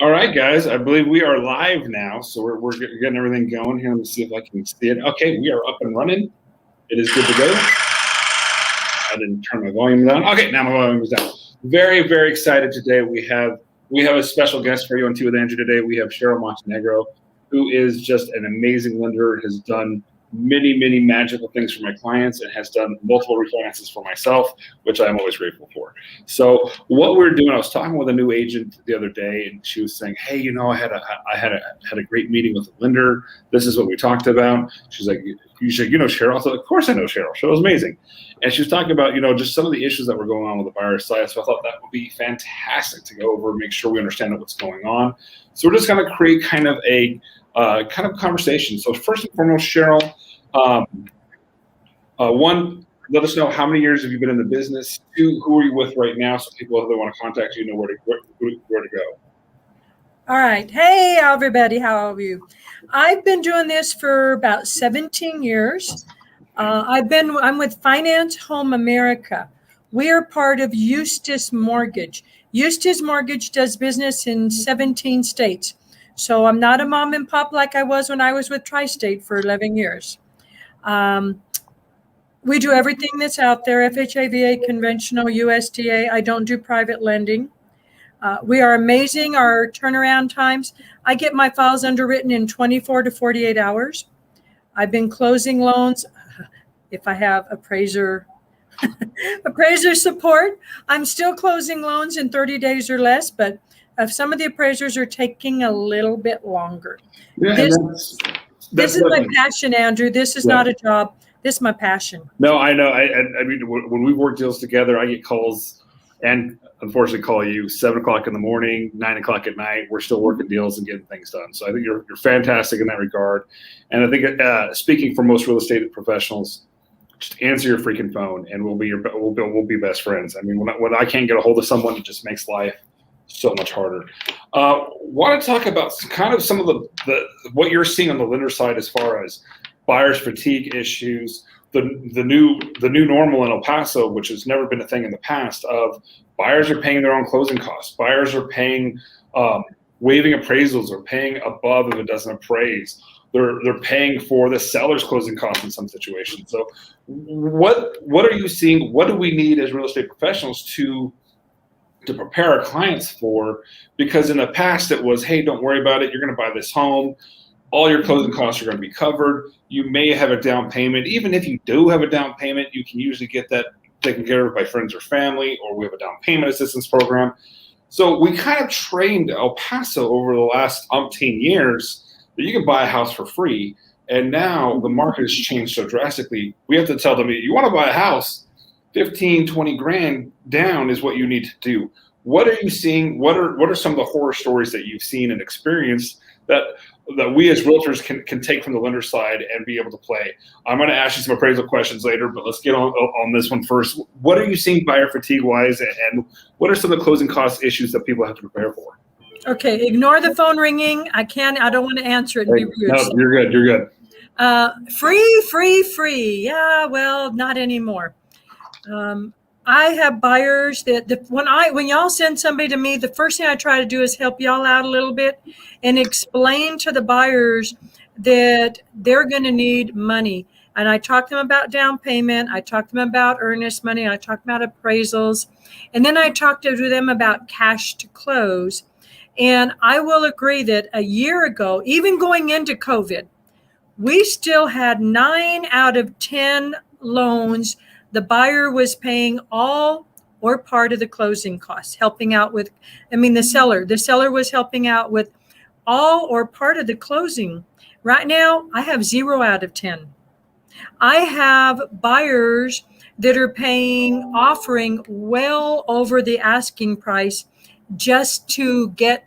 All right, guys, I believe we are live now. So we're getting everything going here. Let me see if I can see it. Okay, we are up and running. It is good to go. I didn't turn my volume down. Okay, now my volume is down. Very, very excited today. We have a special guest for you on Tea with Andrew today. We have Cheryl Montenegro, who is just an amazing lender, has done many, many magical things for my clients and has done multiple refinances for myself, which I'm always grateful for. So what we're doing, I was talking with a new agent the other day, and she was saying, "Hey, I had a great meeting with a lender. This is what we talked about." She's like, Cheryl? I said, "Of course I know Cheryl. Cheryl's amazing." And she was talking about, just some of the issues that were going on with the buyer side. So I thought that would be fantastic to go over and make sure we understand what's going on. So we're just going to create kind of a conversation. So first and foremost, Cheryl, one, let us know how many years have you been in the business. Two, who are you with right now, so people, if they want to contact you, know where to go. All right. Hey, everybody. How are you? I've been doing this for about 17 years. I'm with Finance Home America. We are part of Eustace Mortgage. Eustace Mortgage does business in 17 states. So I'm not a mom and pop like I was when I was with Tri-State for 11 years. We do everything that's out there, FHA, VA, conventional, USDA. I don't do private lending. We are amazing. Our turnaround times, I get my files underwritten in 24 to 48 hours. I've been closing loans. If I have appraiser support, I'm still closing loans in 30 days or less, but some of the appraisers are taking a little bit longer. Yeah, this is my passion, Andrew. This is not a job. This is my passion. No, I know. I mean, when we work deals together, I get calls and unfortunately call you 7 o'clock in the morning, 9 o'clock at night. We're still working deals and getting things done. So I think you're fantastic in that regard. And I think speaking for most real estate professionals, just answer your freaking phone and we'll be best friends. I mean, when I can't get a hold of someone, it just makes life so much harder. Want to talk about kind of some of the what you're seeing on the lender side as far as buyers fatigue issues, the new normal in El Paso, which has never been a thing in the past, of buyers are paying their own closing costs. Buyers are paying, waiving appraisals or paying above if it doesn't appraise. They're paying for the seller's closing costs in some situations. So what are you seeing? What do we need as real estate professionals to prepare our clients for? Because in the past it was, hey, don't worry about it. You're going to buy this home. All your closing costs are going to be covered. You may have a down payment. Even if you do have a down payment, you can usually get that taken care of by friends or family, or we have a down payment assistance program. So we kind of trained El Paso over the last umpteen years that you can buy a house for free. And now the market has changed so drastically. We have to tell them, you want to buy a house, 15, 20 grand down is what you need to do. What are you seeing? What are some of the horror stories that you've seen and experienced that we as realtors can take from the lender side and be able to play? I'm going to ask you some appraisal questions later, but let's get on this one first. What are you seeing buyer fatigue wise, and what are some of the closing cost issues that people have to prepare for? Okay, ignore the phone ringing. I don't want to answer it and be rude. No, you're good. Free. Yeah, well, not anymore. I have buyers that when y'all send somebody to me, the first thing I try to do is help y'all out a little bit and explain to the buyers that they're going to need money. And I talk to them about down payment. I talk to them about earnest money. I talk about appraisals. And then I talk to them about cash to close. And I will agree that a year ago, even going into COVID, we still had 9 out of 10 loans. The buyer was paying all or part of the closing costs, helping out with, the seller was helping out with all or part of the closing. Right now, I have 0 out of 10. I have buyers that are offering well over the asking price just to get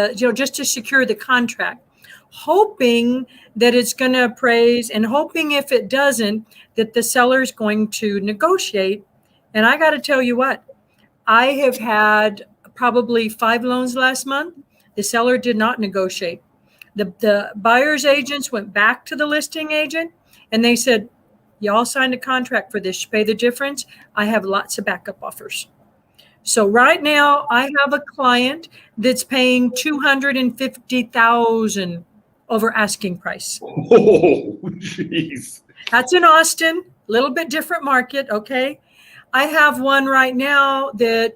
just to secure the contract, hoping that it's going to appraise and hoping if it doesn't, that the seller's going to negotiate. And I got to tell you what, I have had probably 5 loans last month. The seller did not negotiate. The buyer's agents went back to the listing agent and they said, y'all signed a contract for this, you pay the difference. I have lots of backup offers. So right now I have a client that's paying $250,000 over asking price. Oh, jeez. That's in Austin, a little bit different market. Okay. I have one right now that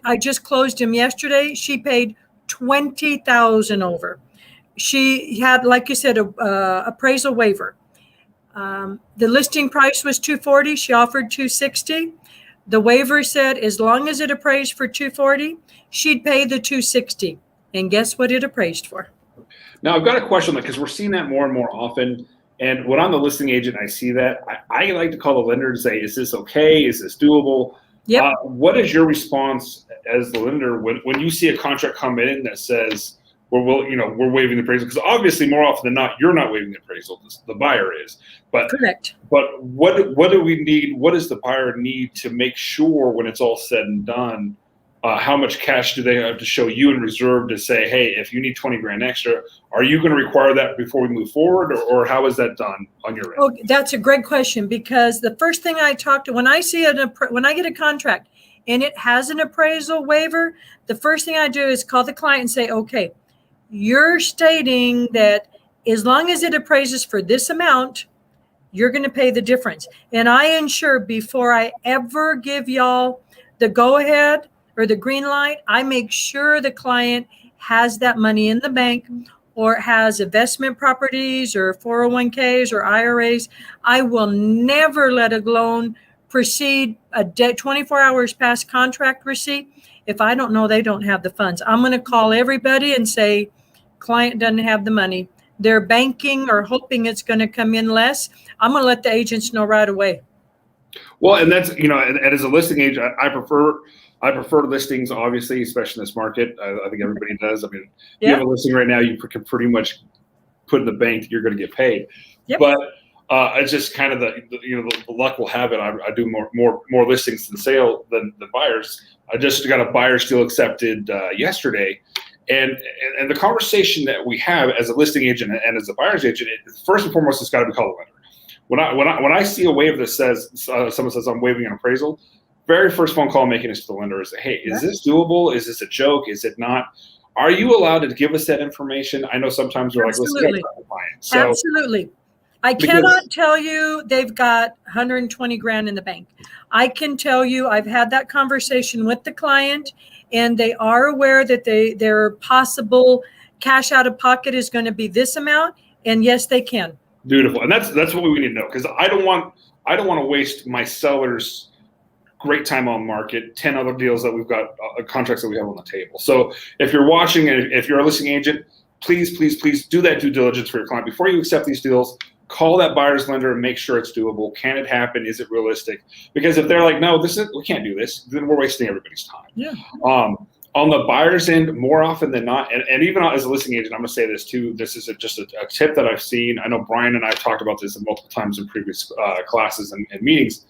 I just closed him yesterday. She paid $20,000 over. She had, like you said, a appraisal waiver. The listing price was $240. She offered $260. The waiver said as long as it appraised for $240, she'd pay the $260. And guess what it appraised for? Now I've got a question, because we're seeing that more and more often. And when I'm the listing agent, I see that. I like to call the lender and say, "Is this okay? Is this doable?" Yep. What is your response as the lender when you see a contract come in that says we're waiving the appraisal? Because obviously, more often than not, you're not waiving the appraisal; the buyer is. But correct. But what do we need? What does the buyer need to make sure when it's all said and done? How much cash do they have to show you in reserve to say, hey, if you need 20 grand extra, are you going to require that before we move forward, or how is that done on your end? Oh, that's a great question, because the first thing I talk to when I get a contract and it has an appraisal waiver, the first thing I do is call the client and say, okay, you're stating that as long as it appraises for this amount, you're going to pay the difference. And I ensure before I ever give y'all the go ahead or the green light, I make sure the client has that money in the bank or has investment properties or 401ks or IRAs. I will never let a loan proceed 24 hours past contract receipt if I don't know they don't have the funds. I'm going to call everybody and say, client doesn't have the money. They're banking or hoping it's going to come in less. I'm going to let the agents know right away. Well, and that's, and as a listing agent, I prefer listings, obviously, especially in this market. I think everybody does. I mean, if you have a listing right now, you can pretty much put in the bank that you're going to get paid. Yep. But it's just kind of the luck will have it. I do more listings than buyers. I just got a buyer's deal accepted yesterday. And the conversation that we have as a listing agent and as a buyer's agent, first and foremost, it's got to be called a lender. When I see a waiver that says someone says I'm waiving an appraisal, very first phone call I'm making is to the lender is, hey, is this doable? Is this a joke? Is it not? Are you allowed to give us that information? I know sometimes we're like, let's get a client. So, absolutely. I cannot tell you they've got 120 grand in the bank. I can tell you I've had that conversation with the client, and they are aware that their possible cash out of pocket is going to be this amount, and yes, they can. Beautiful, and that's what we need to know, because I don't want to waste my sellers' great time on market, 10 other deals that we've got, contracts that we have on the table. So if you're watching and if you're a listing agent, please do that due diligence for your client before you accept these deals. Call that buyer's lender and make sure it's doable. Can it happen? Is it realistic? Because if they're like, no, we can't do this, then we're wasting everybody's time. Yeah. On the buyer's end, more often than not, and even as a listing agent, I'm going to say this too. This is just a tip that I've seen. I know Brian and I have talked about this multiple times in previous classes and meetings.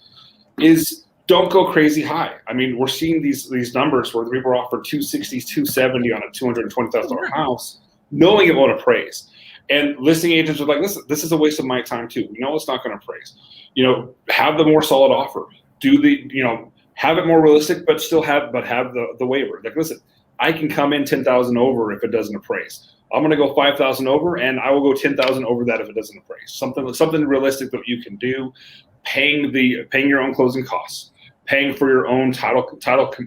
Is don't go crazy high. I mean, we're seeing these numbers where people are offered $260, $270 on a $220,000 house, knowing it won't appraise. And listing agents are like, listen, this is a waste of my time too. We know it's not going to appraise. Have the more solid offer. Have it more realistic, but have the waiver. Like, listen, I can come in 10,000 over if it doesn't appraise. I'm going to go 5,000 over, and I will go 10,000 over that if it doesn't appraise. Something realistic that you can do. Paying your own closing costs, paying for your own title policy.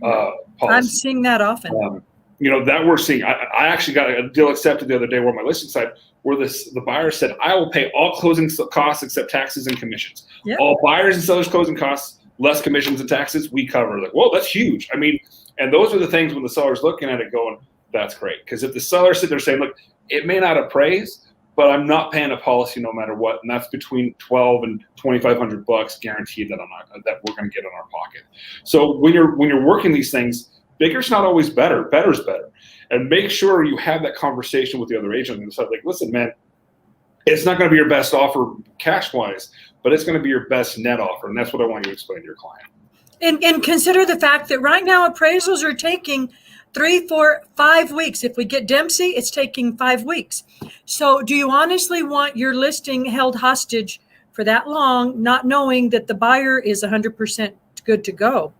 I'm seeing that often. That we're seeing. I actually got a deal accepted the other day where my listing side, where the buyer said, I will pay all closing costs except taxes and commissions. Yep. All buyers and sellers closing costs, less commissions and taxes, we cover. Like, well, that's huge. I mean, and those are the things when the seller's looking at it going, that's great. Because if the seller sitting there saying, look, it may not appraise, but I'm not paying a policy no matter what, and that's between $1,200 and $2,500 guaranteed that we're going to get in our pocket. So when you're working these things, bigger's not always better. Better's better, and make sure you have that conversation with the other agent and say, like, listen, man, it's not going to be your best offer cash wise, but it's going to be your best net offer, and that's what I want you to explain to your client. And consider the fact that right now appraisals are taking 3, 4, 5 weeks. If we get Dempsey, it's taking 5 weeks. So do you honestly want your listing held hostage for that long, not knowing that the buyer is 100% good to go?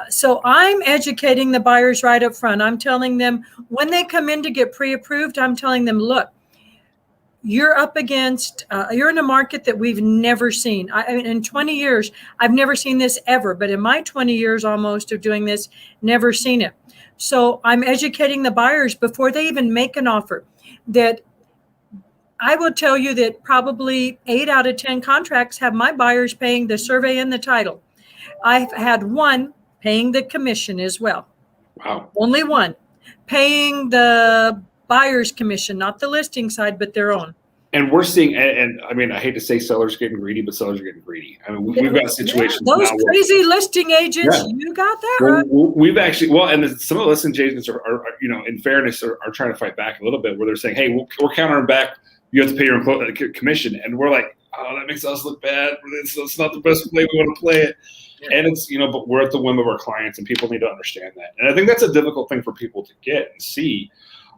So I'm educating the buyers right up front. I'm telling them when they come in to get pre-approved, I'm telling them, look, you're up against, you're in a market that we've never seen. I mean, in 20 years, I've never seen this ever, but in my 20 years almost of doing this, never seen it. So I'm educating the buyers before they even make an offer that I will tell you that probably 8 out of 10 contracts have my buyers paying the survey and the title. I've had one paying the commission as well. Wow. Only one paying the buyer's commission, not the listing side, but their own. And we're seeing, and I mean, I hate to say sellers getting greedy, but sellers are getting greedy. I mean, we've got situations. Yeah, those now crazy listing agents, you got that right. We've actually, and some of the listing agents are in fairness, are trying to fight back a little bit, where they're saying, hey, we're countering back. You have to pay your commission. And we're like, oh, that makes us look bad. It's not the best way we want to play it. Yeah. And it's, but we're at the whim of our clients, and people need to understand that. And I think that's a difficult thing for people to get and see.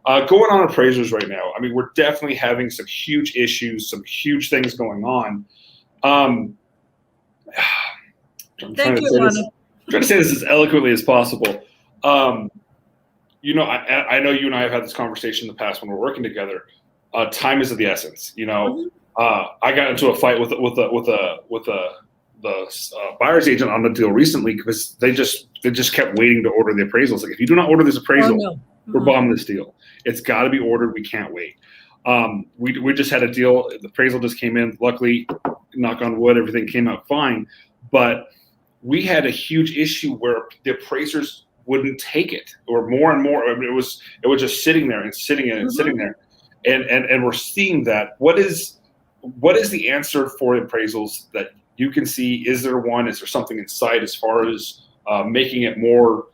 Going on appraisers right now, I mean, we're definitely having some huge issues, some huge things going on. I'm trying to say this as eloquently as possible. I know you and I have had this conversation in the past when we're working together. Time is of the essence. I got into a fight with the buyer's agent on the deal recently because they just kept waiting to order the appraisals. Like, if you do not order this appraisal, we're bombing this deal. It's got to be ordered. We can't wait. We just had a deal. The appraisal just came in. Luckily, knock on wood, everything came out fine. But we had a huge issue where the appraisers wouldn't take it, or more and more. I mean, it was just sitting there and sitting there, and we're seeing that. What is the answer for the appraisals that you can see? Is there one? Is there something in sight as far as making it more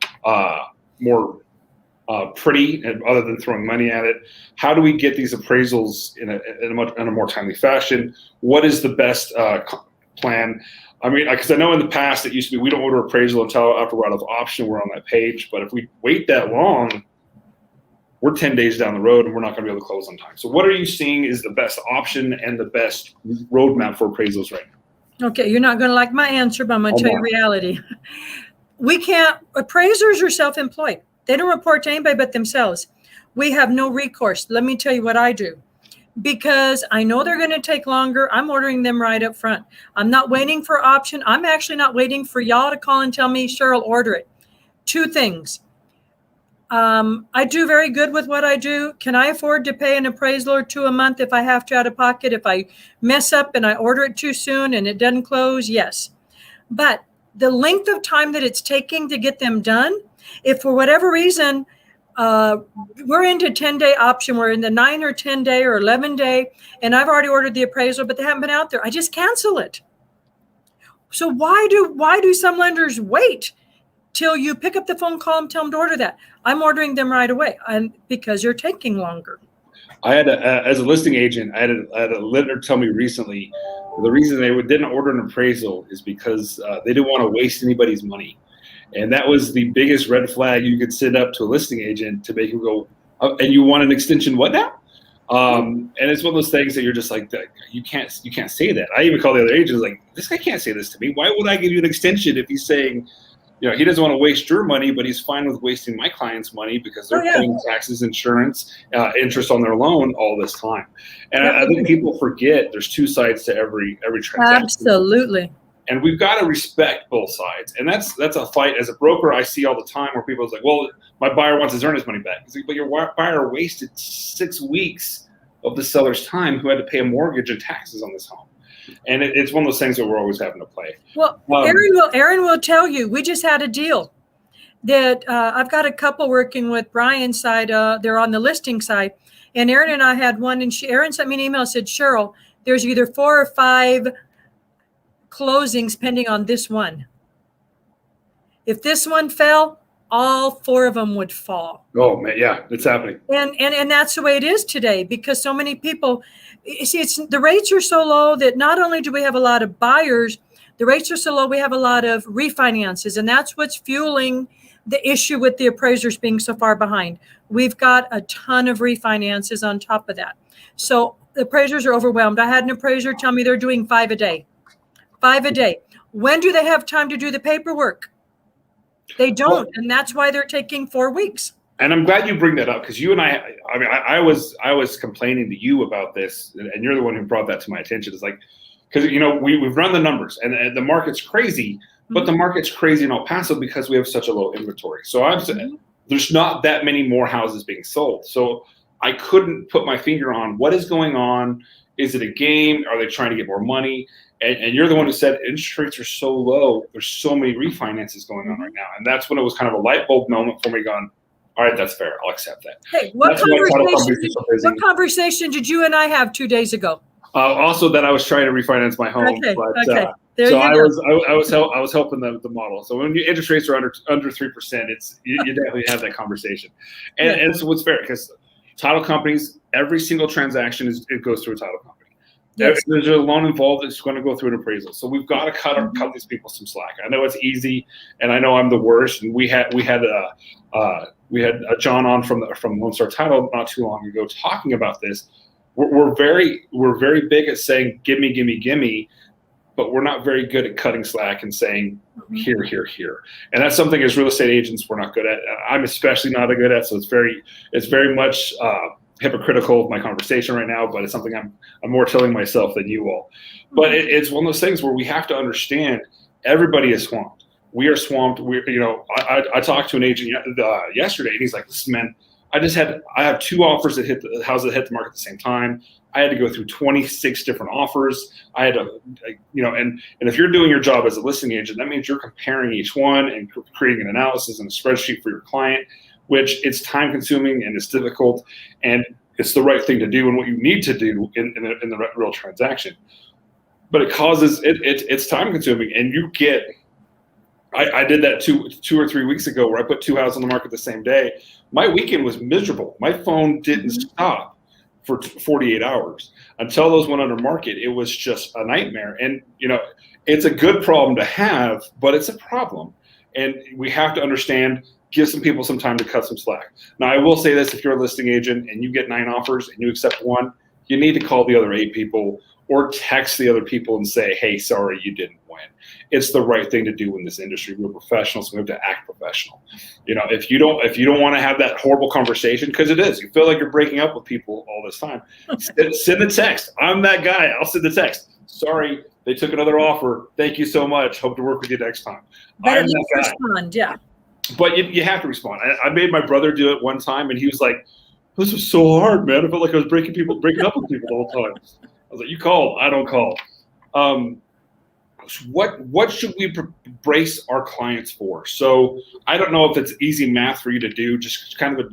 pretty, and other than throwing money at it? How do we get these appraisals in a more timely fashion? What is the best plan? I mean, because I know in the past it used to be we don't order appraisal until after we're out of option, we're on that page. But if we wait that long, we're 10 days down the road and we're not going to be able to close on time. So what are you seeing is the best option and the best roadmap for appraisals right now? Okay, you're not going to like my answer, but I'm going to tell you reality. Appraisers are self-employed. They don't report to anybody but themselves. We have no recourse. Let me tell you what I do. Because I know they're going to take longer, I'm ordering them right up front. I'm not waiting for option. I'm actually not waiting for y'all to call and tell me, Cheryl, order it. 2 things. I do very good with what I do. Can I afford to pay an appraisal or 2 a month if I have to out of pocket? If I mess up and I order it too soon and it doesn't close, yes. But the length of time that it's taking to get them done, if for whatever reason, we're into 10-day option, we're in the 9 or 10-day or 11-day, and I've already ordered the appraisal, but they haven't been out there, I just cancel it. So why do some lenders wait till you pick up the phone, call them, tell them to order that? I'm ordering them right away, because you're taking longer. I had as a listing agent, I had a lender tell me recently the reason they didn't order an appraisal is because they didn't want to waste anybody's money. And that was the biggest red flag you could send up to a listing agent to make him go, and you want an extension, what now? And it's one of those things that you're just like, you can't say that. I even call the other agents like, this guy can't say this to me. Why would I give you an extension if he's saying, he doesn't want to waste your money, but he's fine with wasting my client's money because they're paying taxes, insurance, interest on their loan all this time. And I think people forget there's 2 sides to every transaction. Absolutely. And we've got to respect both sides. And that's a fight. As a broker, I see all the time where people are like, well, my buyer wants his earnest money back. It's like, but your buyer wasted 6 weeks of the seller's time who had to pay a mortgage and taxes on this home. And it's one of those things that we're always having to play. Well, Aaron will tell you, we just had a deal that I've got a couple working with Brian's side. They're on the listing side. And Aaron and I had one, and Aaron sent me an email and said, Cheryl, there's either 4 or 5 closings pending on this one. If this one fell, all 4 of them would fall. Oh man, yeah, it's happening. And that's the way it is today, because so many people, you see, the rates are so low that not only do we have a lot of buyers, the rates are so low, we have a lot of refinances, and that's what's fueling the issue with the appraisers being so far behind. We've got a ton of refinances on top of that. So the appraisers are overwhelmed. I had an appraiser tell me they're doing 5 a day. 5 a day. When do they have time to do the paperwork? They don't, and that's why they're taking 4 weeks. And I'm glad you bring that up, because you and I was complaining to you about this, and you're the one who brought that to my attention. It's like, because we've run the numbers, and the market's crazy, but the market's crazy in El Paso because we have such a low inventory. So I'm saying there's not that many more houses being sold. So I couldn't put my finger on what is going on. Is it a game? Are they trying to get more money? And you're the one who said interest rates are so low. There's so many refinances going on right now, and that's when it was kind of a light bulb moment for me. Going, all right, that's fair. I'll accept that. Hey, what conversation did you and I have 2 days ago? Also, that I was trying to refinance my home. Okay. There so I was helping the model. So when your interest rates are under 3%, you definitely have that conversation. And so what's fair, because title companies, every single transaction it goes through a title company. Yes. If there's a loan involved, it's going to go through an appraisal. So we've got to cut these people some slack. I know it's easy, and I know I'm the worst. And we had John on from Lone Star Title not too long ago talking about this. We're very big at saying gimme, but we're not very good at cutting slack and saying here. And that's something as real estate agents we're not good at. I'm especially not good at. So it's very much hypocritical of my conversation right now, but it's something I'm more telling myself than you all. But it's one of those things where we have to understand everybody is swamped. We are swamped. I talked to an agent yesterday, and he's like, "Listen, man, I have 2 offers that hit the houses that hit the market at the same time. I had to go through 26 different offers. I had to, and if you're doing your job as a listing agent, that means you're comparing each one and creating an analysis and a spreadsheet for your client, which it's time consuming and it's difficult, and it's the right thing to do and what you need to do in the real transaction. But it causes it's time consuming, and you get. I did that 2 or 3 weeks ago where I put 2 houses on the market the same day. My weekend was miserable. My phone didn't stop for 48 hours until those went under market. It was just a nightmare. And, it's a good problem to have, but it's a problem. And we have to understand, give some people some time to cut some slack. Now, I will say this, if you're a listing agent and you get 9 offers and you accept 1, you need to call the other 8 people or text the other people and say, hey, sorry, you didn't win. It's the right thing to do in this industry. We're professionals, so we have to act professional. If you don't want to have that horrible conversation, because it is, you feel like you're breaking up with people all this time, send a text. I'm that guy. I'll send the text. Sorry, they took another offer. Thank you so much. Hope to work with you next time. But at least respond, yeah. But you have to respond. I made my brother do it one time, and he was like, this was so hard, man. I felt like I was breaking up with people the whole time. I was like, you call, I don't call. What should we brace our clients for? So I don't know if it's easy math for you to do, just kind of a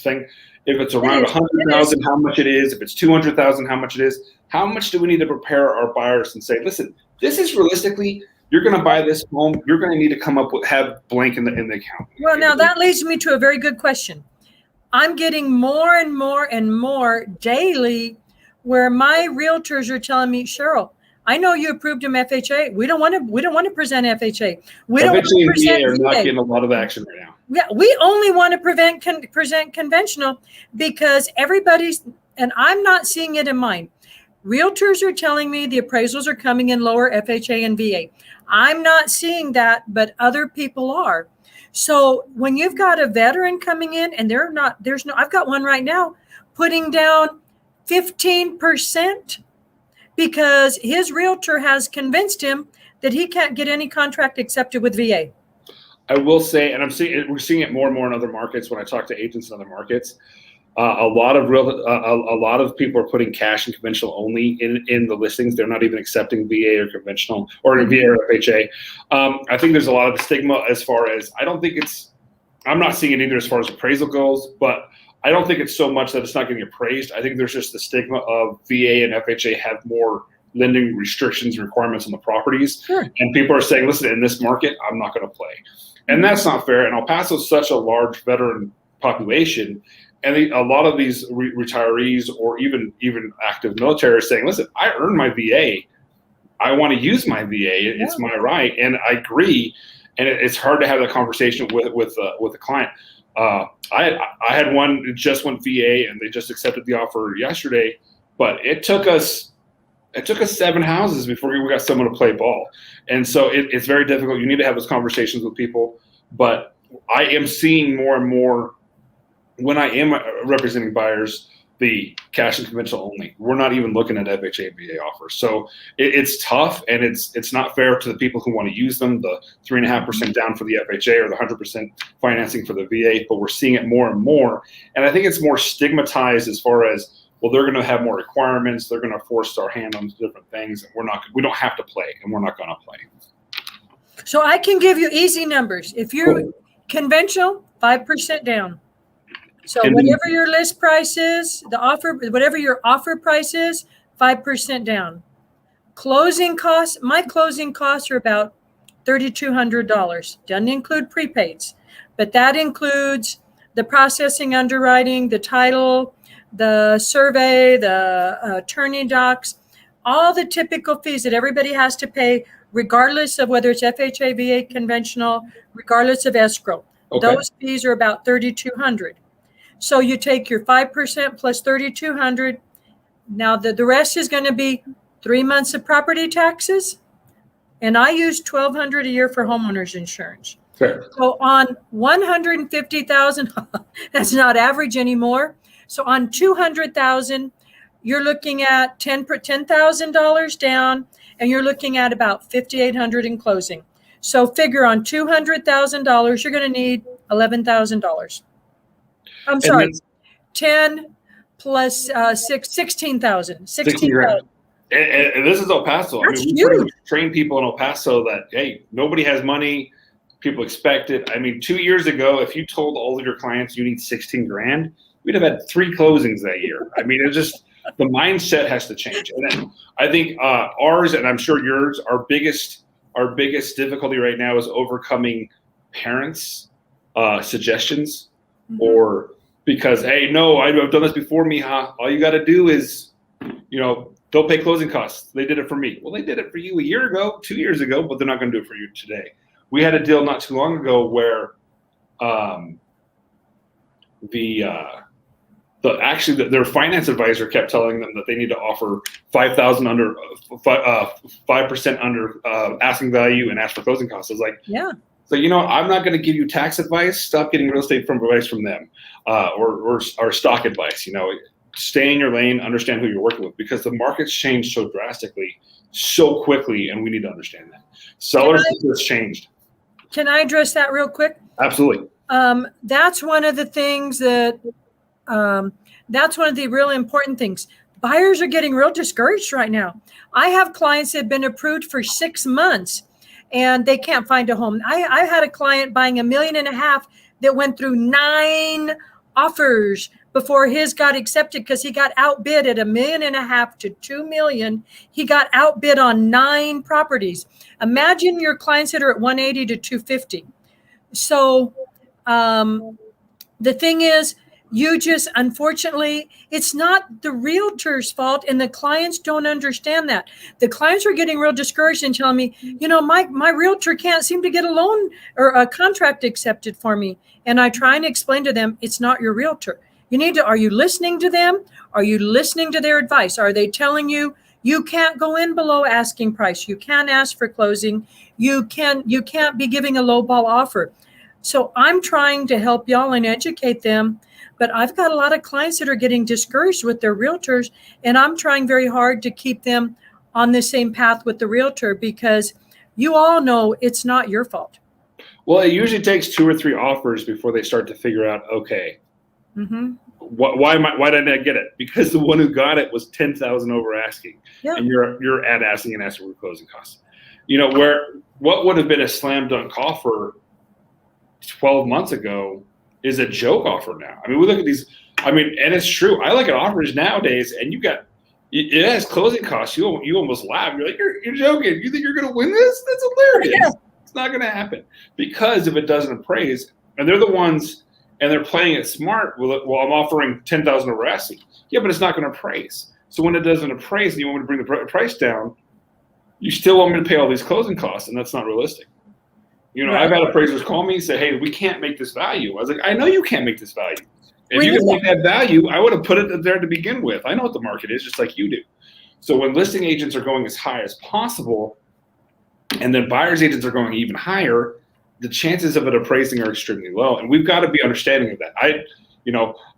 thing. If it's around 100,000, how much it is. If it's 200,000, how much it is. How much do we need to prepare our buyers and say, listen, this is realistically, you're going to buy this home. You're going to need to come up with have blank in the account. Well, now that leads me to a very good question. I'm getting more and more daily where my realtors are telling me, Cheryl, I know you approved him FHA. We don't want to present FHA. We don't want to present VA. Are not getting a lot of action right now. Yeah, we only want to present conventional because everybody's, and I'm not seeing it in mine. Realtors are telling me the appraisals are coming in lower FHA and VA. I'm not seeing that, but other people are. So when you've got a veteran coming in and I've got one right now putting down 15% because his realtor has convinced him that he can't get any contract accepted with VA. I will say, and we're seeing it more and more in other markets when I talk to agents in other markets. A lot of people are putting cash and conventional only in the listings. They're not even accepting VA or conventional or VA or FHA. I think there's a lot of stigma as far as I'm not seeing it either as far as appraisal goes, but I don't think it's so much that it's not getting appraised. I think there's just the stigma of VA and FHA have more lending restrictions and requirements on the properties. Sure. And people are saying, listen, in this market, I'm not going to play. And that's not fair. And El Paso is such a large veteran population. And a lot of these retirees or even active military are saying, listen, I earned my VA. I want to use my VA. It's my right. And I agree. And it's hard to have that conversation with a client. I had one that just went VA and they just accepted the offer yesterday, but it took us 7 houses before we got someone to play ball. And so it's very difficult. You need to have those conversations with people. but I am seeing more and more when I am representing buyers, the cash and conventional only. We're not even looking at FHA VA offers. So it's tough, and it's not fair to the people who want to use them, the 3.5% down for the FHA or the 100% financing for the VA, but we're seeing it more and more. And I think it's more stigmatized as far as, well, they're going to have more requirements. They're going to force our hand on different things. And we don't have to play, and we're not going to play. So I can give you easy numbers. If you're conventional, 5% down. So whatever your list price is, whatever your offer price is, 5% down. Closing costs, my closing costs are about $3,200. Doesn't include prepaids, but that includes the processing, underwriting, the title, the survey, the attorney docs, all the typical fees that everybody has to pay, regardless of whether it's FHA, VA, conventional, regardless of escrow. Okay. Those fees are about $3,200. So you take your 5% plus 3,200. Now the rest is going to be 3 months of property taxes. And I use $1,200 a year for homeowners insurance. Fair. So on 150,000, that's not average anymore. So on 200,000, you're looking at $10,000 down, and you're looking at about $5,800 in closing. So figure on $200,000, you're going to need $11,000. I'm sorry, 10 plus 16,000. 16,000. And this is El Paso. That's we pretty much train people in El Paso that, hey, nobody has money. People expect it. 2 years ago, if you told all of your clients you need 16 grand, we'd have had 3 closings that year. It's just, the mindset has to change. And then I think ours, and I'm sure yours, our biggest difficulty right now is overcoming parents' suggestions. Mm-hmm. Or because, hey, no, I've done this before, mija. All you got to do is, they'll pay closing costs. They did it for me. Well, they did it for you a year ago, 2 years ago, but they're not going to do it for you today. We had a deal not too long ago where their finance advisor kept telling them that they need to offer 5,000 under 5% under asking value and ask for closing costs. I was like, yeah. So, I'm not going to give you tax advice. Stop getting real estate advice from them, or stock advice. Stay in your lane, understand who you're working with, because the market's changed so drastically, so quickly, and we need to understand that. Sellers has changed. Can I address that real quick? Absolutely. That's one of the things that's one of the really important things. Buyers are getting real discouraged right now. I have clients that have been approved for 6 months, and they can't find a home. I had a client buying $1.5 million that went through 9 offers before his got accepted, because he got outbid at $1.5 million to $2 million. He got outbid on 9 properties. Imagine your clients that are at 180 to 250. So the thing is, unfortunately, it's not the realtor's fault, and the clients don't understand that. The clients are getting real discouraged and telling me, my realtor can't seem to get a loan or a contract accepted for me. And I try and explain to them, it's not your realtor. Are you listening to them? Are you listening to their advice? Are they telling you can't go in below asking price? You can't ask for closing. You can't be giving a lowball offer. So I'm trying to help y'all and educate them. But I've got a lot of clients that are getting discouraged with their realtors, and I'm trying very hard to keep them on the same path with the realtor, because you all know it's not your fault. Well, it usually takes 2 or 3 offers before they start to figure out, okay, why didn't I get it? Because the one who got it was 10,000 over asking, and you're at asking and asking for closing costs. What would have been a slam dunk offer 12 months ago is a joke offer now. We look at these, and it's true. I look at offers nowadays, and it has closing costs. You almost laugh. You're like, you're joking. You think you're going to win this? That's hilarious. Yeah. It's not going to happen, because if it doesn't appraise, and they're the ones, and they're playing it smart. Well, I'm offering 10,000 over asking. Yeah, but it's not going to appraise. So when it doesn't appraise, and you want me to bring the price down, you still want me to pay all these closing costs, and that's not realistic. I've had appraisers call me and say, hey, we can't make this value. I was like, I know you can't make this value. If you can make that value, I would have put it there to begin with. I know what the market is, just like you do. So when listing agents are going as high as possible, and then buyer's agents are going even higher, the chances of it appraising are extremely low, and we've got to be understanding of that.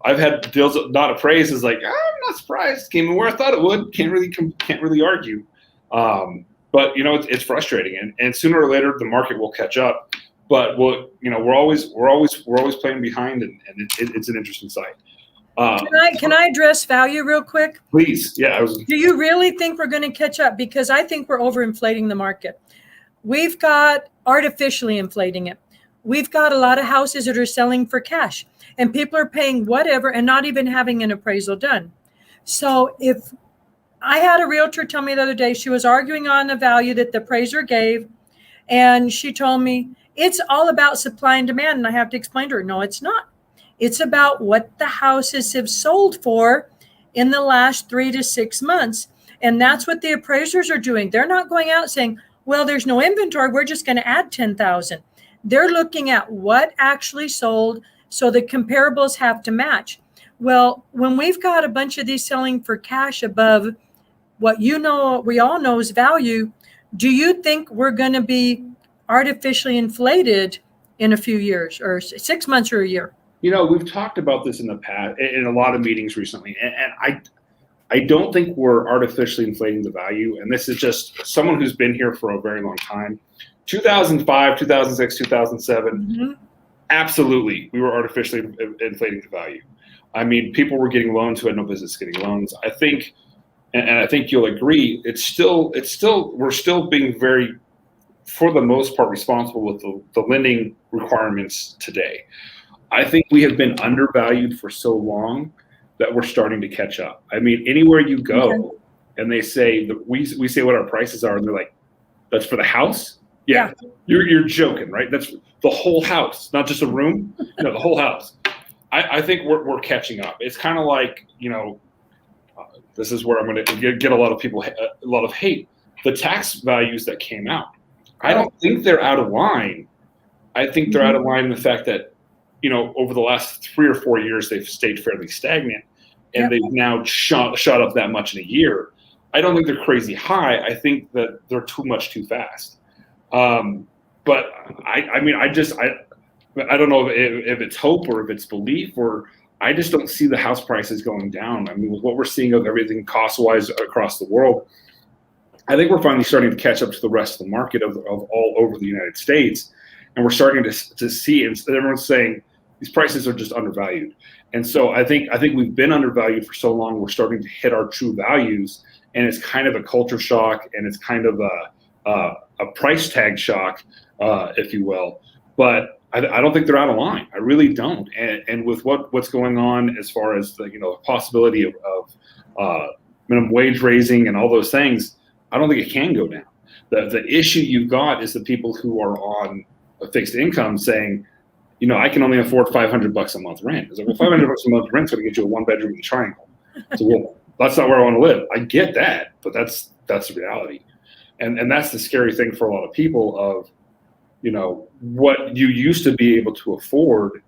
I've had deals not appraised is like, I'm not surprised. Came in where I thought it would. Can't really argue. But it's frustrating, and sooner or later the market will catch up. But we're always playing behind, and it's an interesting sight. Can I address value real quick? Please, yeah. Do you really think we're going to catch up? Because I think we're overinflating the market. We've got artificially inflating it. We've got a lot of houses that are selling for cash, and people are paying whatever and not even having an appraisal done. So if I had a realtor tell me the other day, she was arguing on the value that the appraiser gave, and she told me it's all about supply and demand. And I have to explain to her, no, it's not. It's about what the houses have sold for in the last 3 to 6 months. And that's what the appraisers are doing. They're not going out saying, well, there's no inventory, we're just going to add 10,000. They're looking at what actually sold, so the comparables have to match. Well, when we've got a bunch of these selling for cash above what we all know is value, do you think we're going to be artificially inflated in a few years or 6 months or a year? We've talked about this in the past in a lot of meetings recently, and I don't think we're artificially inflating the value. And this is just someone who's been here for a very long time. 2005, 2006, 2007, absolutely, we were artificially inflating the value. I mean, people were getting loans who had no business getting loans. I think, and I think you'll agree, we're still being very, for the most part, responsible with the lending requirements today. I think we have been undervalued for so long that we're starting to catch up. I mean, anywhere you go, and they say we say what our prices are, and they're like, "That's for the house." Yeah. You're joking, right? That's the whole house, not just a room. The whole house. I think we're catching up. It's kind of like this is where I'm going to get a lot of hate. The tax values that came out, I don't think they're out of line. I think they're out of line in the fact that over the last 3 or 4 years, they've stayed fairly stagnant, and they've now shot up that much in a year. I don't think they're crazy high. I think that they're too much too fast. But I don't know if it's hope or if it's belief, or I just don't see the house prices going down. I mean, with what we're seeing of everything cost-wise across the world, I think we're finally starting to catch up to the rest of the market of all over the United States. And we're starting to see, and everyone's saying these prices are just undervalued. And so I think we've been undervalued for so long, we're starting to hit our true values, and it's kind of a culture shock, and it's kind of a price tag shock, if you will. But I don't think they're out of line. I really don't. And with what's going on as far as the possibility of minimum wage raising and all those things, I don't think it can go down. The issue you've got is the people who are on a fixed income saying, I can only afford $500 a month rent. It's like, well, $500 a month rent is going to get you a 1-bedroom in the Triangle. So, well, that's not where I want to live. I get that, but that's the reality, and that's the scary thing for a lot of people. Of what you used to be able to afford,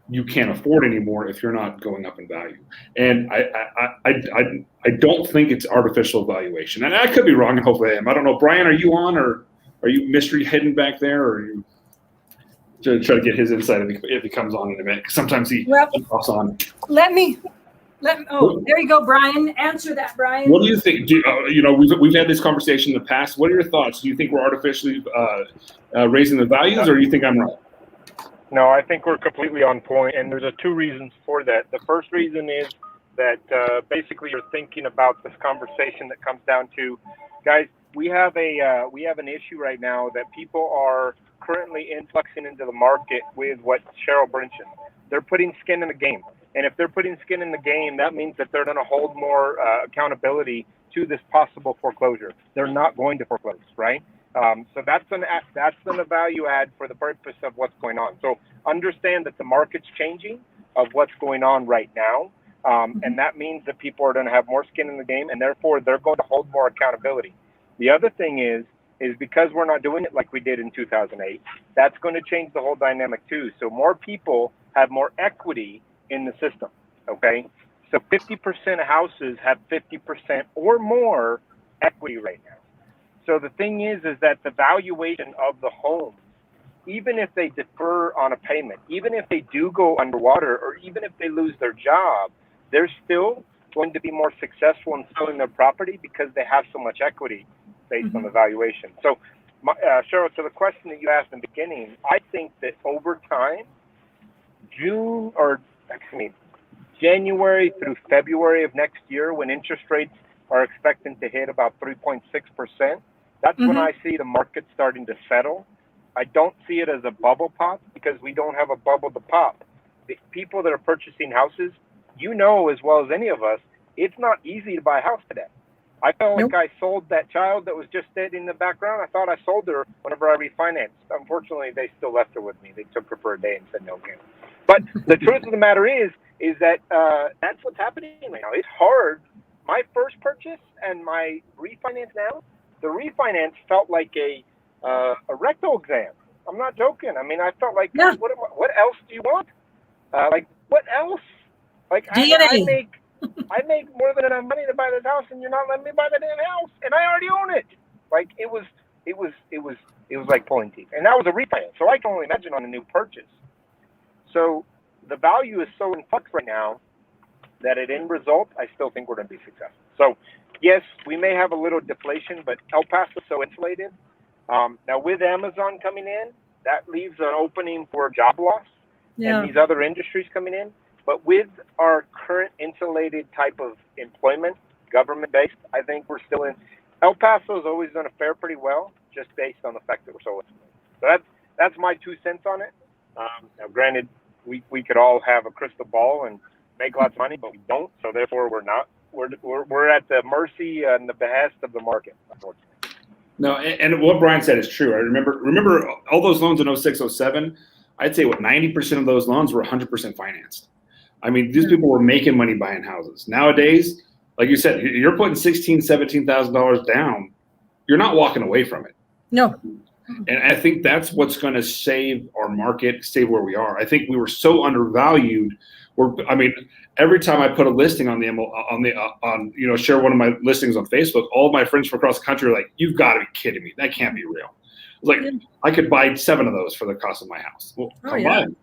you can't afford anymore if you're not going up in value. And I don't think it's artificial valuation, and I could be wrong, and hopefully I am. I don't know, Brian, are you on, or are you mystery hidden back there, or are you to try to get his insight if he comes on in a minute? Because sometimes he pops on. Let me. There you go, Brian. Answer that, Brian. What do you think? We've had this conversation in the past. What are your thoughts? Do you think we're artificially raising the values, or do you think I'm right? No, I think we're completely on point, and there's 2 reasons for that. The first reason is that basically you're thinking about this conversation that comes down to, guys, we have an issue right now that people are currently influxing into the market with what Cheryl mentioned. They're putting skin in the game. And if they're putting skin in the game, that means that they're going to hold more accountability to this possible foreclosure. They're not going to foreclose, right? So that's a value add for the purpose of what's going on. So understand that the market's changing of what's going on right now. And that means that people are going to have more skin in the game, and therefore they're going to hold more accountability. The other thing is because we're not doing it like we did in 2008, that's going to change the whole dynamic too. So more people have more equity in the system, okay? So 50% of houses have 50% or more equity right now. So the thing is that the valuation of the home even if they defer on a payment, even if they do go underwater, or even if they lose their job, they're still going to be more successful in selling their property because they have so much equity based on the valuation. So, Cheryl, to the question that you asked in the beginning, I think that over time, January through February of next year, when interest rates are expecting to hit about 3.6%, that's when I see the market starting to settle. I don't see it as a bubble pop because we don't have a bubble to pop. The people that are purchasing houses, you know as well as any of us, it's not easy to buy a house today. I felt like I sold that child that was just dead in the background. I thought I sold her whenever I refinanced. Unfortunately, they still left her with me. They took her for a day and said no again. But the truth of the matter is that that's what's happening right now. It's hard. My first purchase and my refinance now, the refinance felt like a rectal exam. I'm not joking. I mean, I felt like, what else do you want? What else? Like, I make more than enough money to buy this house, and you're not letting me buy the damn house, and I already own it. Like, it was like pulling teeth, and that was a refinance. So I can only imagine on a new purchase. So the value is so in flux right now that at end result, I still think we're going to be successful. So yes, we may have a little deflation, but El Paso is so insulated. Now with Amazon coming in, that leaves an opening for job loss and these other industries coming in. But with our current insulated type of employment, government-based, I think we're still in. El Paso has always done a fare pretty well, just based on the fact that we're so insulated. So that's my 2 cents on it. Now, granted, we could all have a crystal ball and make lots of money, but we don't. So therefore, we're not. We're at the mercy and the behest of the market, unfortunately. No, and what Brian said is true. I remember all those loans in 06, 07, I'd say 90% of those loans were 100% financed. I mean, these people were making money buying houses. Nowadays, like you said, you're putting $16,000, $17,000 down. You're not walking away from it. No. And I think that's what's going to save our market, stay where we are. I think we were so undervalued. Every time I put a listing on share one of my listings on Facebook, all of my friends from across the country are like, "You've got to be kidding me! That can't be real." Like, I could buy 7 of those for the cost of my house. Well, come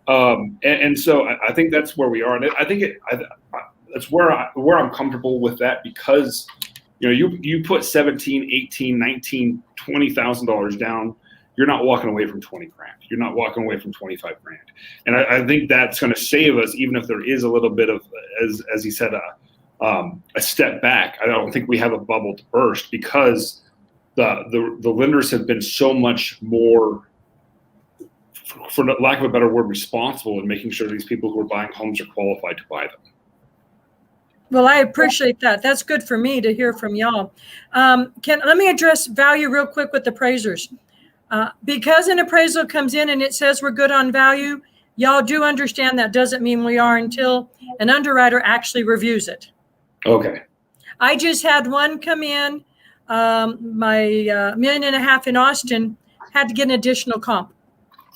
on. And so I think that's where we are, and I think that's where I'm comfortable with that, because you put $17,000, $18,000, $19,000, $20,000 down, you're not walking away from 20 grand. You're not walking away from 25 grand. And I think that's going to save us, even if there is a little bit of, as he said, a step back. I don't think we have a bubble to burst, because the lenders have been so much more, for lack of a better word, responsible in making sure these people who are buying homes are qualified to buy them. Well, I appreciate that. That's good for me to hear from y'all. Let me address value real quick with appraisers. Because an appraisal comes in and it says we're good on value, y'all do understand that doesn't mean we are until an underwriter actually reviews it. Okay. I just had one come in, my $1.5 million in Austin had to get an additional comp.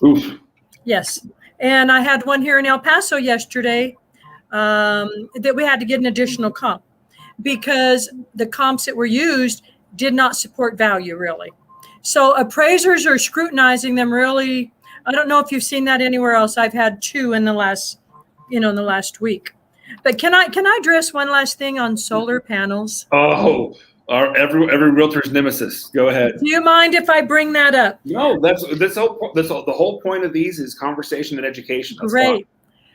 Oof. Yes. And I had one here in El Paso yesterday that we had to get an additional comp because the comps that were used did not support value really. So appraisers are scrutinizing them really. I don't know if you've seen that anywhere else. I've had 2 in the last week. But can I address one last thing on solar panels? Oh, every realtor's nemesis. Go ahead. Do you mind if I bring that up? No, that's the whole point of these is conversation and education. That's great.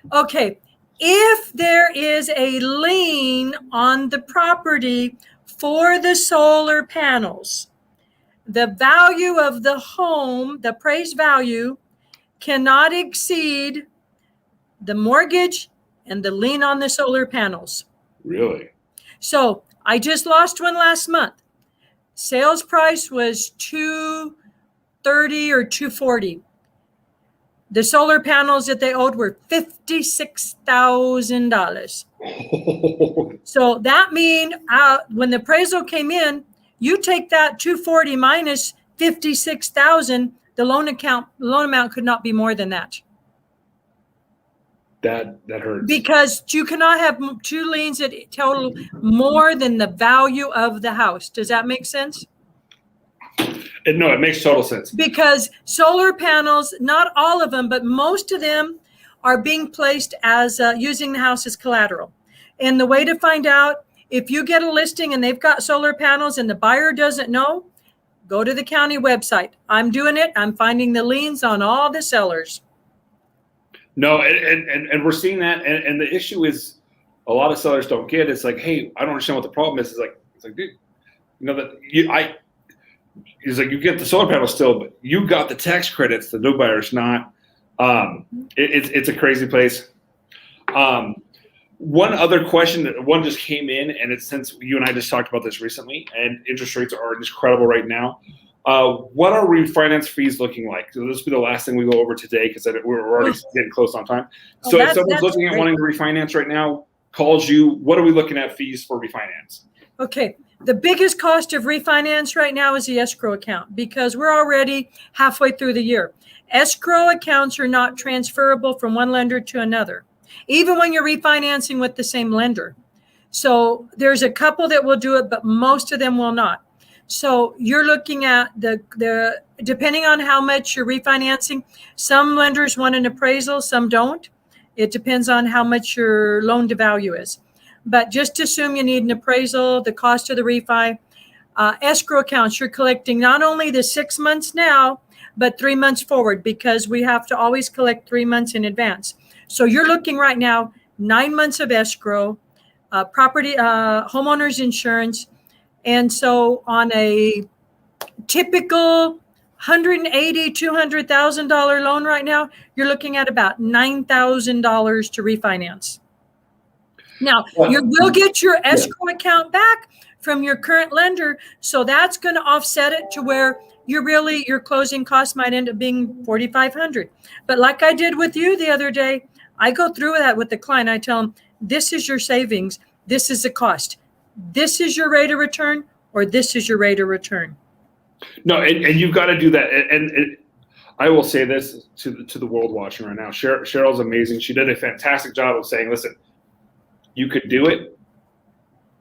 Fine. Okay. If there is a lien on the property for the solar panels, the value of the home, the appraised value, cannot exceed the mortgage and the lien on the solar panels. Really? So I just lost one last month. Sales price was $230 or $240. The solar panels that they owed were $56,000. So that means when the appraisal came in, you take that $240 minus $56,000, the loan amount could not be more than that. That hurts. Because you cannot have 2 liens that total more than the value of the house. Does that make sense? No, it makes total sense. Because solar panels, not all of them, but most of them are being placed as using the house as collateral. And the way to find out if you get a listing and they've got solar panels and the buyer doesn't know, go to the county website. I'm doing it. I'm finding the liens on all the sellers. No, and we're seeing that. And the issue is a lot of sellers don't get it. It's like, hey, I don't understand what the problem is. It's like, dude, you know that it's like you get the solar panel still, but you got the tax credits. The new buyer's not. It's a crazy place. One other question that one just came in, and it's since you and I just talked about this recently, and interest rates are incredible right now. What are refinance fees looking like? So this will be the last thing we go over today because we're already getting close on time. So if someone's looking at wanting to refinance right now, calls you, what are we looking at fees for refinance? Okay. The biggest cost of refinance right now is the escrow account because we're already halfway through the year. Escrow accounts are not transferable from one lender to another, even when you're refinancing with the same lender. So there's a couple that will do it, but most of them will not. So you're looking at the depending on how much you're refinancing, some lenders want an appraisal, some don't. It depends on how much your loan to value is. But just assume you need an appraisal, the cost of the refi. Escrow accounts, you're collecting not only the 6 months now, but 3 months forward because we have to always collect 3 months in advance. So you're looking right now, 9 months of escrow, property, homeowner's insurance. And so on a typical $180,000, $200,000 loan right now, you're looking at about $9,000 to refinance. Now, you will get your escrow account back from your current lender. So that's going to offset it to where your closing costs might end up being $4,500. But like I did with you the other day, I go through that with the client. I tell them, this is your savings. This is the cost. This is your rate of return, or this is your rate of return. No, and you've got to do that. And I will say this to the world watching right now. Cheryl's amazing. She did a fantastic job of saying, listen, you could do it.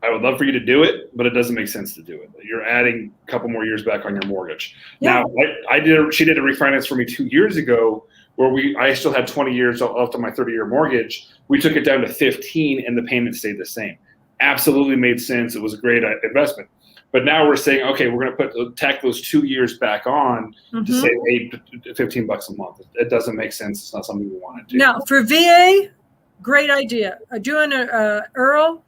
I would love for you to do it, but it doesn't make sense to do it. You're adding a couple more years back on your mortgage. Yeah. Now, she did a refinance for me 2 years ago where I still had 20 years left on my 30-year mortgage. We took it down to 15 and the payment stayed the same. Absolutely made sense. It was a great investment. But now we're saying, okay, we're going to tack those 2 years back on to save $15 a month. It doesn't make sense. It's not something we want to do. Now, for VA, great idea. Doing a EARL,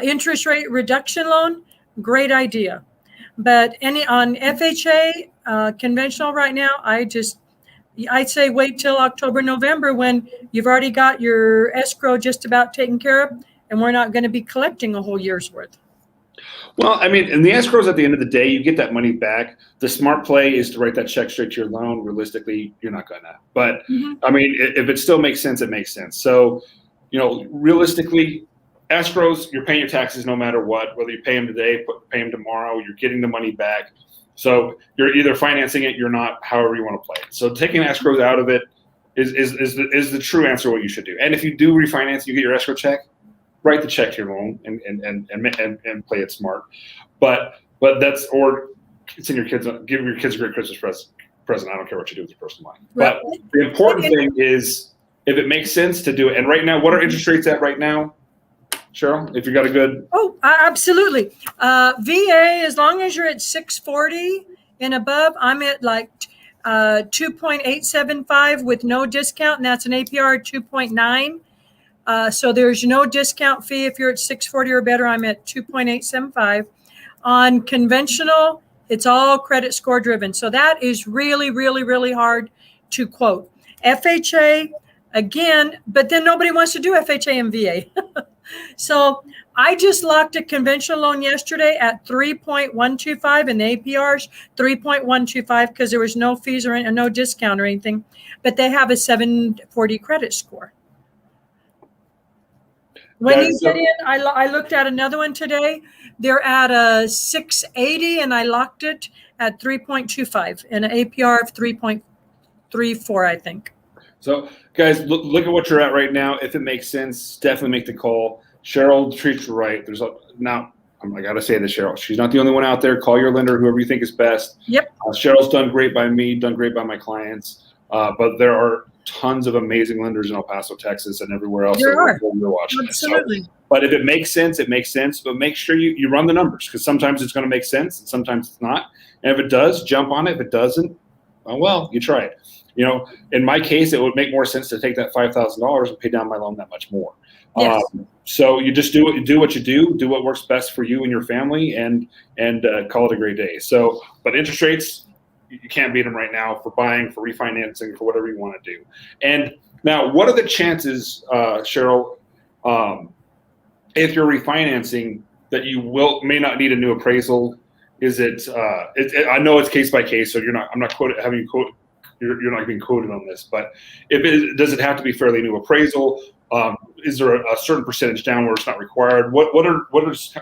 interest rate reduction loan, great idea. But on FHA, conventional right now, I'd say wait till October, November when you've already got your escrow just about taken care of, and we're not going to be collecting a whole year's worth. Well, I mean, in the escrows, at the end of the day, you get that money back. The smart play is to write that check straight to your loan. Realistically, you're not going to. But, I mean, if it still makes sense, it makes sense. So, realistically, escrows, you're paying your taxes no matter what. Whether you pay them today, pay them tomorrow, you're getting the money back. So you're either financing it, you're not, however you want to play it. So taking escrows out of it is the true answer what you should do. And if you do refinance, you get your escrow check, write the check to your loan and play it smart. But that's, or it's in your kids, give your kids a great Christmas present. I don't care what you do with your personal money. But the important thing is if it makes sense to do it. And right now, what are interest rates at right now, Cheryl? If you got a good. Oh, absolutely. VA, as long as you're at 640 and above, I'm at like 2.875 with no discount, and that's an APR 2.9. So there's no discount fee if you're at 640 or better. I'm at 2.875. On conventional, it's all credit score driven. So that is really, really, really hard to quote. FHA, again, but then nobody wants to do FHA and VA. So I just locked a conventional loan yesterday at 3.125 and the APR's 3.125 because there was no fees or no discount or anything, but they have a 740 credit score. When you get in, I looked at another one today. They're at a 680 and I locked it at 3.25 and an APR of 3.34, I think. So guys, look at what you're at right now. If it makes sense, definitely make the call. Cheryl treats you right. Now I got to say this, Cheryl. She's not the only one out there. Call your lender, whoever you think is best. Yep. Cheryl's done great by me, done great by my clients. But there are tons of amazing lenders in El Paso, Texas, and everywhere else. There are. We're watching Absolutely. So, but if it makes sense, it makes sense. But make sure you run the numbers, because sometimes it's going to make sense and sometimes it's not. And if it does, jump on it. If it doesn't, well, you try it. In my case, it would make more sense to take that $5,000 and pay down my loan that much more. Yes. So you just do what you do what works best for you and your family, and call it a great day. So, but interest rates, you can't beat them right now for buying, for refinancing, for whatever you want to do. And now, what are the chances, Cheryl, if you're refinancing, that you may not need a new appraisal? Is it? I know it's case by case, so I'm not having you quote. You're not being quoted on this, but does it have to be fairly new appraisal? Is there a certain percentage down where it's not required? What are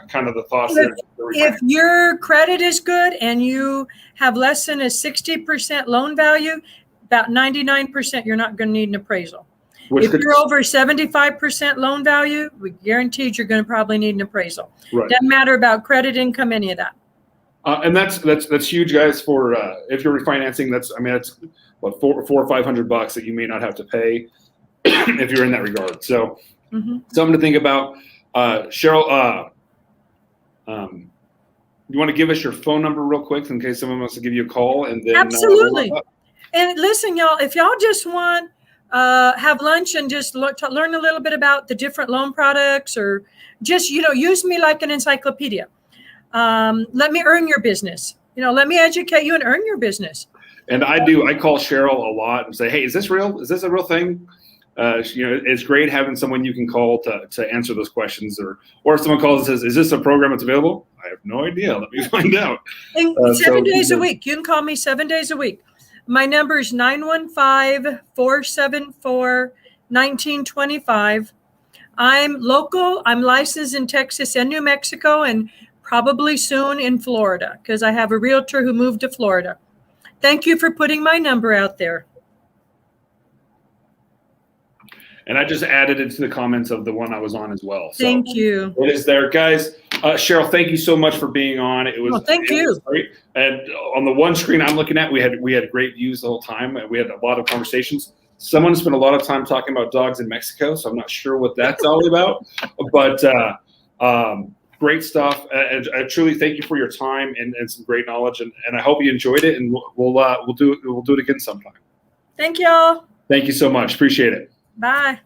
kind of the thoughts there? If your credit is good and you have less than a 60% loan value, about 99% you're not going to need an appraisal. If you're over 75% loan value, we guaranteed you're going to probably need an appraisal. Right. Doesn't matter about credit, income, any of that. And that's huge, guys. For if you're refinancing, that's what, $400 or $500 that you may not have to pay if you're in that regard. So something to think about. Cheryl, you want to give us your phone number real quick in case someone wants to give you a call? And then absolutely. And listen, y'all, if y'all just want have lunch and just learn a little bit about the different loan products, or just use me like an encyclopedia. Let me earn your business. Let me educate you and earn your business. And I call Cheryl a lot and say, hey, is this real? Is this a real thing? It's great having someone you can call to answer those questions, or if someone calls and says, is this a program that's available? I have no idea. Let me find out. And 7 days a week. You can call me 7 days a week. My number is 915-474-1925. I'm local. I'm licensed in Texas and New Mexico, and probably soon in Florida, because I have a realtor who moved to Florida. Thank you for putting my number out there. And I just added it to the comments of the one I was on as well. So thank you. It is there, guys. Cheryl, thank you so much for being on. It was thank you. Was great. And on the one screen I'm looking at, we had great views the whole time, and we had a lot of conversations. Someone spent a lot of time talking about dogs in Mexico, so I'm not sure what that's all about. But great stuff. And I truly thank you for your time and some great knowledge. And I hope you enjoyed it. And we'll do it again sometime. Thank y'all. Thank you so much. Appreciate it. Bye.